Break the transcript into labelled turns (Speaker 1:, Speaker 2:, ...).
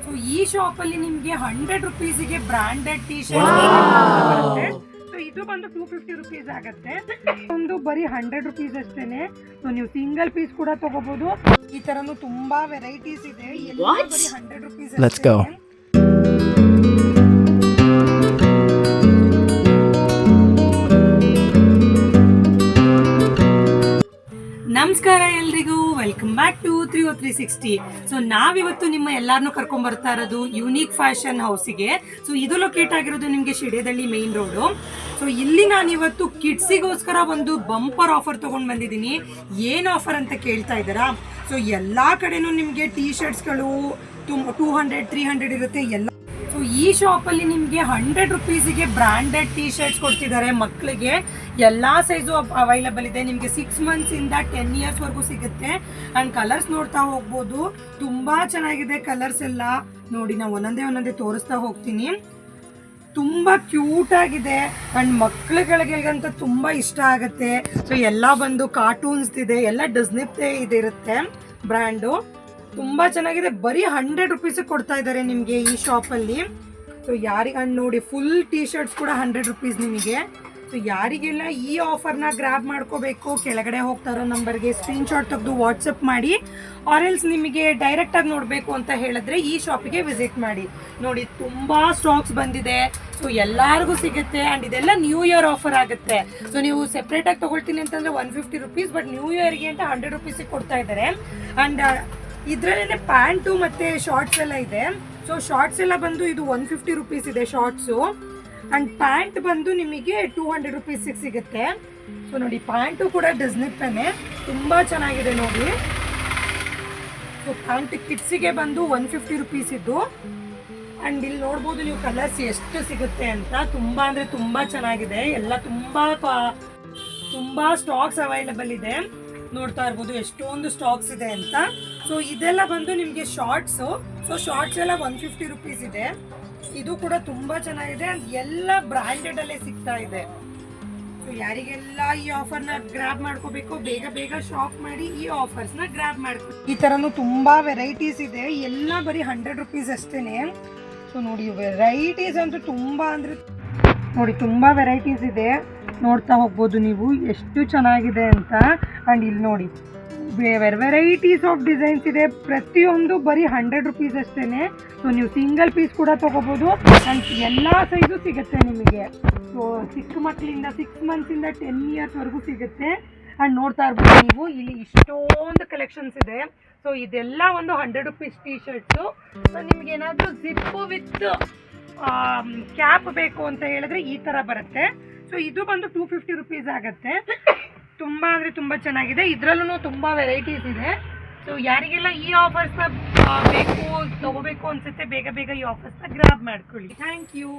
Speaker 1: So ಈ shop ಅಲ್ಲಿ ನಿಮ್ಗೆ 100 ರುಪೀಸ್ಗೆ ಬ್ರಾಂಡೆಡ್ ಟಿ ಶರ್ಟ್ ಬರುತ್ತೆ. ಸೊ ಇದು ಬಂದು 250 ರುಪೀಸ್ ಆಗುತ್ತೆ. ಒಂದು ಬರೀ 100 ರುಪೀಸ್ ಅಷ್ಟೇನೆ. ಸೊ ನೀವು ಸಿಂಗಲ್ ಪೀಸ್ ಕೂಡ ತಗೋಬಹುದು. ಈ ತರನು ತುಂಬಾ ವೆರೈಟೀಸ್ ಇದೆ. ಎಲ್ಲ ಬರೀ 100 ರುಪೀಸ್.
Speaker 2: Let's go.
Speaker 1: ನಮಸ್ಕಾರ ಎಲ್ರಿಗೂ, ವೆಲ್ಕಮ್ ಬ್ಯಾಕ್ ಟು 30360. ಸೊ ನಾವಿವತ್ತು ನಿಮ್ಮ ಎಲ್ಲಾರನ್ನೂ ಕರ್ಕೊಂಡ್ ಬರ್ತಾ ಇರೋದು ಯುನೀಕ್ ಫ್ಯಾಷನ್ ಹೌಸಿಗೆ. ಸೊ ಇದು ಲೊಕೇಟ್ ಆಗಿರೋದು ನಿಮಗೆ ಶಿಡೇದಳ್ಳಿ ಮೇನ್ ರೋಡು. ಸೊ ಇಲ್ಲಿ ನಾನಿವತ್ತು ಕಿಡ್ಸಿಗೋಸ್ಕರ ಒಂದು ಬಂಪರ್ ಆಫರ್ ತಗೊಂಡ್ ಬಂದಿದ್ದೀನಿ. ಏನು ಆಫರ್ ಅಂತ ಕೇಳ್ತಾ ಇದ್ದೀರಾ? ಸೊ ಎಲ್ಲಾ ಕಡೆನೂ ನಿಮಗೆ ಟೀ ಶರ್ಟ್ಸ್ಗಳು 200 300 ಇರುತ್ತೆ ಎಲ್ಲ. ಸೊ ಈ ಶಾಪಲ್ಲಿ ನಿಮಗೆ 100 ರುಪೀಸಿಗೆ ಬ್ರಾಂಡೆಡ್ ಟೀ ಶರ್ಟ್ಸ್ ಕೊಡ್ತಿದ್ದಾರೆ. ಮಕ್ಕಳಿಗೆ ಎಲ್ಲ ಸೈಜು ಅವೈಲಬಲ್ ಇದೆ. ನಿಮಗೆ 6 ಮಂತ್ಸಿಂದ 10 ಇಯರ್ಸ್ವರೆಗೂ ಸಿಗುತ್ತೆ. ಆ್ಯಂಡ್ ಕಲರ್ಸ್ ನೋಡ್ತಾ ಹೋಗ್ಬೋದು. ತುಂಬ ಚೆನ್ನಾಗಿದೆ ಕಲರ್ಸ್ ಎಲ್ಲ. ನೋಡಿ, ನಾವು ಒಂದೊಂದೇ ತೋರಿಸ್ತಾ ಹೋಗ್ತೀನಿ. ತುಂಬ ಕ್ಯೂಟ್ ಆಗಿದೆ ಆ್ಯಂಡ್ ಮಕ್ಕಳುಗಳಿಗಂತ ತುಂಬ ಇಷ್ಟ ಆಗುತ್ತೆ. ಸೊ ಎಲ್ಲ ಬಂದು ಕಾರ್ಟೂನ್ಸ್ ಇದೆ, ಎಲ್ಲ ಡಿಸ್ನಿದೇ ಇದಿರುತ್ತೆ ಬ್ರ್ಯಾಂಡು. ತುಂಬ ಚೆನ್ನಾಗಿದೆ. ಬರೀ 100 ರುಪೀಸ್ ಕೊಡ್ತಾ ಇದ್ದಾರೆ ನಿಮಗೆ ಈ ಶಾಪಲ್ಲಿ. ಸೊ ಯಾರಿಗೆ ನೋಡಿ, ಫುಲ್ ಟೀ ಶರ್ಟ್ಸ್ ಕೂಡ 100 ರುಪೀಸ್ ನಿಮಗೆ. ಸೊ ಯಾರಿಗೆಲ್ಲ ಈ ಆಫರ್ನ ಗ್ರ್ಯಾಬ್ ಮಾಡ್ಕೋಬೇಕು, ಕೆಳಗಡೆ ಹೋಗ್ತಾ ಇರೋ ನಂಬರ್ಗೆ ಸ್ಕ್ರೀನ್ಶಾಟ್ ತೆಗೆದು ವಾಟ್ಸಪ್ ಮಾಡಿ. ಆರೆಲ್ಸ್ ನಿಮಗೆ ಡೈರೆಕ್ಟಾಗಿ ನೋಡಬೇಕು ಅಂತ ಹೇಳಿದ್ರೆ ಈ ಶಾಪಿಗೆ ವಿಸಿಟ್ ಮಾಡಿ. ನೋಡಿ, ತುಂಬ ಸ್ಟಾಕ್ಸ್ ಬಂದಿದೆ. ಸೊ ಎಲ್ಲರಿಗೂ ಸಿಗುತ್ತೆ. ಆ್ಯಂಡ್ ಇದೆಲ್ಲ ನ್ಯೂ ಇಯರ್ ಆಫರ್ ಆಗುತ್ತೆ. ಸೊ ನೀವು ಸೆಪ್ರೇಟಾಗಿ ತೊಗೊಳ್ತೀನಿ ಅಂತಂದರೆ 150 ರುಪೀಸ್, ಬಟ್ ನ್ಯೂ ಇಯರ್ಗೆ ಅಂತ 100 ರುಪೀಸಿಗೆ ಕೊಡ್ತಾ ಇದ್ದಾರೆ. ಆ್ಯಂಡ್ ಇದರಲ್ಲೇ ಪ್ಯಾಂಟು ಮತ್ತು ಶಾರ್ಟ್ಸ್ ಎಲ್ಲ ಇದೆ. ಸೊ ಶಾರ್ಟ್ಸ್ ಎಲ್ಲ ಬಂದು ಇದು 150 ರುಪೀಸ್ ಇದೆ ಶಾರ್ಟ್ಸು. ಆ್ಯಂಡ್ ಪ್ಯಾಂಟ್ ಬಂದು ನಿಮಗೆ 200 ರುಪೀಸಿಗೆ ಸಿಗುತ್ತೆ. ಸೊ ನೋಡಿ, ಪ್ಯಾಂಟು ಕೂಡ ಡಿಸ್ನಿ ಪೆನ್ನೇ, ತುಂಬ ಚೆನ್ನಾಗಿದೆ ನೋಡಿ. ಸೊ ಪ್ಯಾಂಟ್ ಕಿಡ್ಸಿಗೆ ಬಂದು 150 ರುಪೀಸ್ ಇದ್ದು. ಆ್ಯಂಡ್ ಇಲ್ಲಿ ನೋಡ್ಬೋದು ನೀವು ಕಲರ್ಸ್ ಎಷ್ಟು ಸಿಗುತ್ತೆ ಅಂತ. ತುಂಬ ಅಂದರೆ ತುಂಬ ಚೆನ್ನಾಗಿದೆ. ಎಲ್ಲ ತುಂಬ ಸ್ಟಾಕ್ಸ್ ಅವೈಲಬಲ್ ಇದೆ. ನೋಡ್ತಾ ಇರ್ಬೋದು ಎಷ್ಟೊಂದು ಸ್ಟಾಕ್ಸ್ ಇದೆ ಅಂತ. ಸೊ ಇದೆಲ್ಲ ಬಂದು ನಿಮಗೆ ಶಾರ್ಟ್ಸು. ಸೊ ಶಾರ್ಟ್ಸ್ ಎಲ್ಲ 150 ರುಪೀಸ್ ಇದೆ. ಇದು ಕೂಡ ತುಂಬ ಚೆನ್ನಾಗಿದೆ. ಎಲ್ಲ ಬ್ರ್ಯಾಂಡೆಡ್ ಅಲ್ಲೇ ಸಿಗ್ತಾ ಇದೆ. ಸೊ ಯಾರಿಗೆಲ್ಲ ಈ ಆಫರ್ನ ಗ್ರ್ಯಾಬ್ ಮಾಡ್ಕೋಬೇಕು, ಬೇಗ ಶಾಪ್ ಮಾಡಿ ಈ ಆಫರ್ಸ್ನ ಗ್ರ್ಯಾಬ್ ಮಾಡ್ಕೊ. ಈ ಥರನೂ ತುಂಬ ವೆರೈಟೀಸ್ ಇದೆ. ಎಲ್ಲ ಬರೀ 100 ರುಪೀಸ್ ಅಷ್ಟೇನೆ. ಸೊ ನೋಡಿ, ವೆರೈಟೀಸ್ ಅಂತೂ ತುಂಬ ಅಂದರೆ ನೋಡಿ, ತುಂಬ ವೆರೈಟೀಸ್ ಇದೆ. ನೋಡ್ತಾ ಹೋಗ್ಬೋದು ನೀವು ಎಷ್ಟು ಚೆನ್ನಾಗಿದೆ ಅಂತ. ಆ್ಯಂಡ್ ಇಲ್ಲಿ ನೋಡಿ, ವೆರೈಟೀಸ್ ಆಫ್ ಡಿಸೈನ್ಸ್ ಇದೆ. ಪ್ರತಿಯೊಂದು ಬರೀ 100 ರುಪೀಸ್ ಅಷ್ಟೇ. ಸೊ ನೀವು ಸಿಂಗಲ್ ಪೀಸ್ ಕೂಡ ತೊಗೋಬೋದು. ಆ್ಯಂಡ್ ಎಲ್ಲ ಸೈಜು ಸಿಗುತ್ತೆ ನಿಮಗೆ. ಸೊ ಚಿಕ್ಕ ಮಕ್ಕಳಿಂದ 6 ಮಂತ್ಸಿಂದ 10 ಇಯರ್ಸ್ವರೆಗೂ ಸಿಗುತ್ತೆ. ಆ್ಯಂಡ್ ನೋಡ್ತಾ ಇರ್ಬೋದು ನೀವು, ಇಲ್ಲಿ ಇಷ್ಟೊಂದು ಕಲೆಕ್ಷನ್ಸ್ ಇದೆ. ಸೊ ಇದೆಲ್ಲ ಒಂದು 100 ರುಪೀಸ್ ಟೀ ಶರ್ಟ್ಸು. ಸೊ ನಿಮ್ಗೇನಾದರೂ ಜಿಪ್ಪು ವಿತ್ ಕ್ಯಾಪ್ ಬೇಕು ಅಂತ ಹೇಳಿದ್ರೆ ಈ ಥರ ಬರುತ್ತೆ. ಸೊ ಇದು ಬಂದು 250 ರುಪೀಸ್ ಆಗುತ್ತೆ. ತುಂಬ ಅಂದರೆ ತುಂಬ ಚೆನ್ನಾಗಿದೆ. ಇದರಲ್ಲೂ ತುಂಬ ವೆರೈಟೀಸ್ ಇದೆ. ಸೊ ಯಾರಿಗೆಲ್ಲ ಈ ಆಫರ್ಸ್ನ ತಗೋಬೇಕು ಅನಿಸುತ್ತೆ, ಬೇಗ ಈ ಆಫರ್ಸ್ನ ಗ್ರ್ಯಾಬ್ ಮಾಡ್ಕೊಳ್ಳಿ. Thank you.